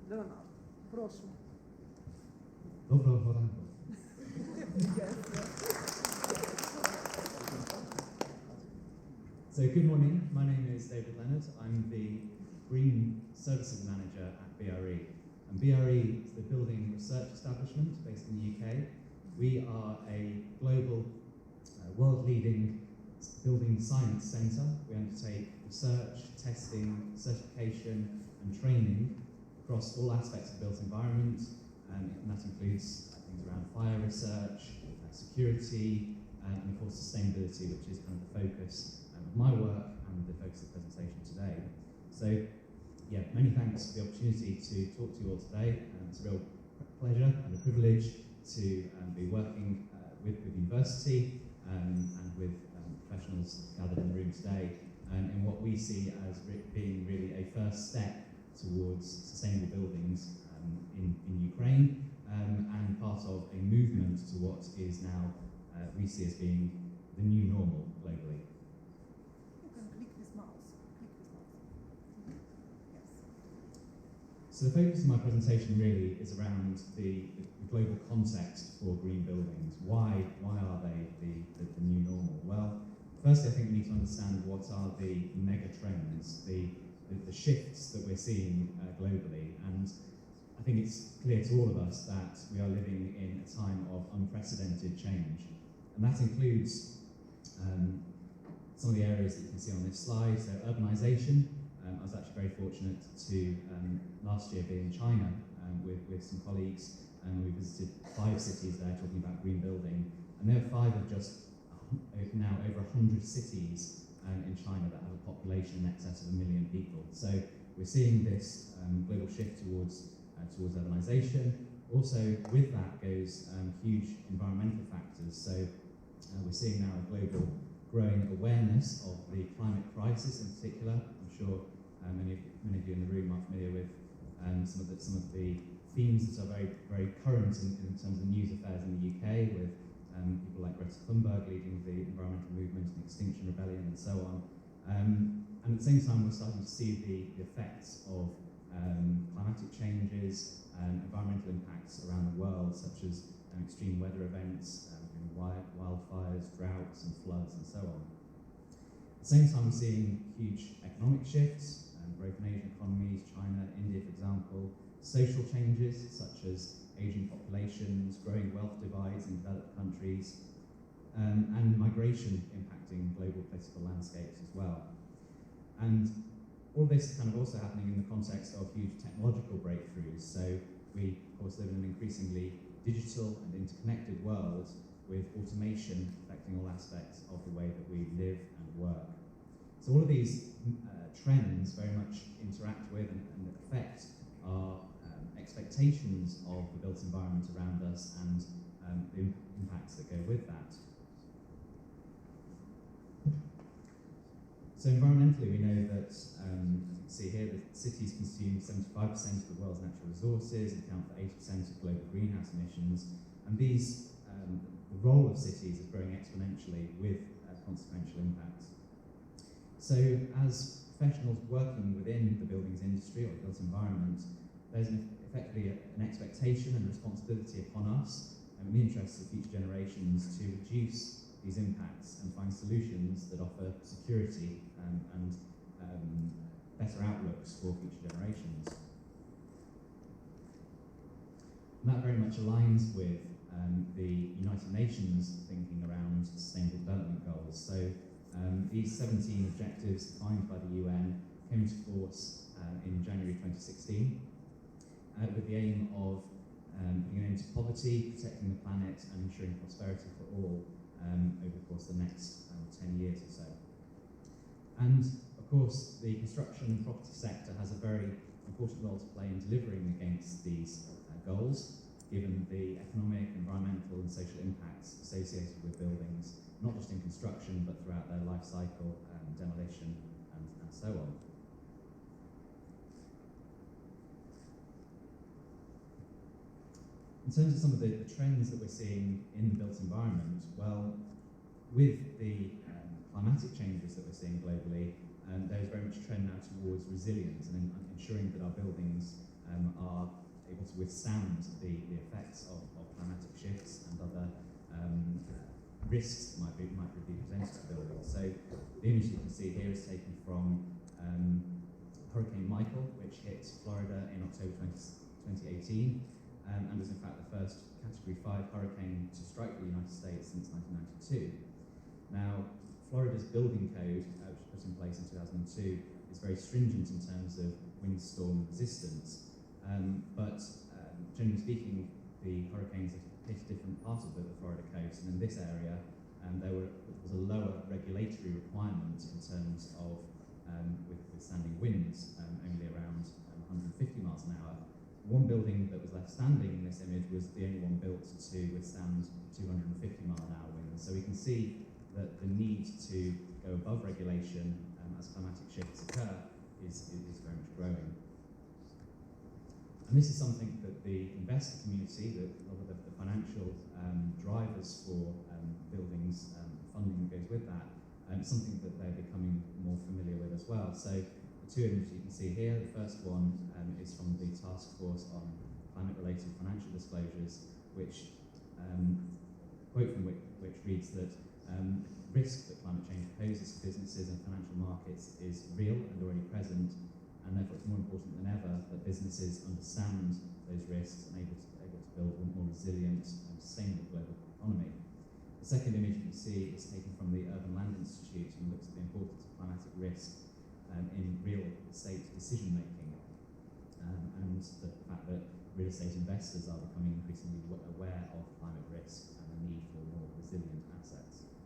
Leonardo, proszę. Доброго ранку. So good morning, my name is David Leonard. I'm the Green Services Manager at BRE. And BRE is the Building Research Establishment based in the UK. We are a global, world-leading building science centre. We undertake research, testing, certification and training across all aspects of the built environment, and that includes things around fire research, security, and of course sustainability, which is kind of the focus of my work and the focus of the presentation today. So yeah, many thanks for the opportunity to talk to you all today. It's a real pleasure and a privilege to be working with the university and with professionals gathered in the room today in what we see as being really a first step towards sustainable buildings in Ukraine and part of a movement to what is now we see as being the new normal globally. You can click this mouse. Yes. So the focus of my presentation really is around the global context for green buildings. Why are they the new normal? Well, firstly, I think we need to understand what are the mega trends, the shifts that we're seeing globally. And I think it's clear to all of us that we are living in a time of unprecedented change. And that includes some of the areas that you can see on this slide. So urbanisation. I was actually very fortunate to last year be in China with some colleagues, and we visited 5 cities there talking about green building. And there are 5 of just now over 100 cities in China that have a population in excess of 1 million people. So we're seeing this global shift towards urbanisation. Also with that goes huge environmental factors. So we're seeing now a global growing awareness of the climate crisis in particular. I'm sure many of you in the room are familiar with some of the themes that are very, very current in terms of news affairs in the UK, with people like Greta Thunberg leading the environmental movement and Extinction Rebellion and so on. And at the same time, we're starting to see the effects of climatic changes and environmental impacts around the world, such as extreme weather events, wildfires, droughts and floods and so on. At the same time, we're seeing huge economic shifts, growth in Asian economies, China, India, for example, social changes such as aging populations, growing wealth divides in developed countries, and migration impacting global political landscapes as well. And all this kind of also happening in the context of huge technological breakthroughs. So we, of course, live in an increasingly digital and interconnected world, with automation affecting all aspects of the way that we live and work. So all of these trends very much interact with and affect our expectations of the built environment around us and the impacts that go with that. So environmentally, we know that, as you can see here, that cities consume 75% of the world's natural resources and account for 80% of global greenhouse emissions. And these, the role of cities is growing exponentially with consequential impacts. So as professionals working within the buildings industry or the built environment, there's effectively an expectation and responsibility upon us and in the interests of future generations to reduce these impacts and find solutions that offer security and better outlooks for future generations. And that very much aligns with the United Nations thinking around Sustainable Development Goals. So these 17 objectives defined by the UN came into force in January 2016 with the aim of putting an end to poverty, protecting the planet and ensuring prosperity for all over the course of the next 10 years or so. And of course, the construction and property sector has a very important role to play in delivering against these goals, given the economic, environmental and social impacts associated with buildings, not just in construction, but throughout their life cycle, demolition and so on. In terms of some of the trends that we're seeing in the built environment, well, with the climatic changes that we're seeing globally, there is very much a trend now towards resilience and ensuring that our buildings are able to withstand the effects of climatic shifts and other risks that might be presented to buildings. So the image you can see here is taken from Hurricane Michael, which hit Florida in October 2018, and was in fact the first Category 5 hurricane to strike the United States since 1992. Now, Florida's building code, which was put in place in 2002, is very stringent in terms of windstorm resistance, but generally speaking, the hurricanes have hit a different part of the Florida coast, and in this area there was a lower regulatory requirement in terms of withstanding winds, only around 150 miles an hour. One building that was left standing in this image was the only one built to withstand 250 mile an hour winds. So we can see that the need to go above regulation as climatic shifts occur is very much growing. And this is something that the investor community, the financial drivers for buildings, funding that goes with that, something that they're becoming more familiar with as well. So the two images you can see here, the first one is from the Task Force on Climate-Related Financial Disclosures, which quote from which reads that risk that climate change poses to businesses and financial markets is real and already present, and therefore it's more important than ever that businesses understand those risks and able to build a more resilient and sustainable global economy. The second image you can see is taken from the Urban Land Institute and looks at the importance of climatic risk in real estate decision making, and the fact that real estate investors are becoming increasingly aware of climate risk and the need for more resilient assets.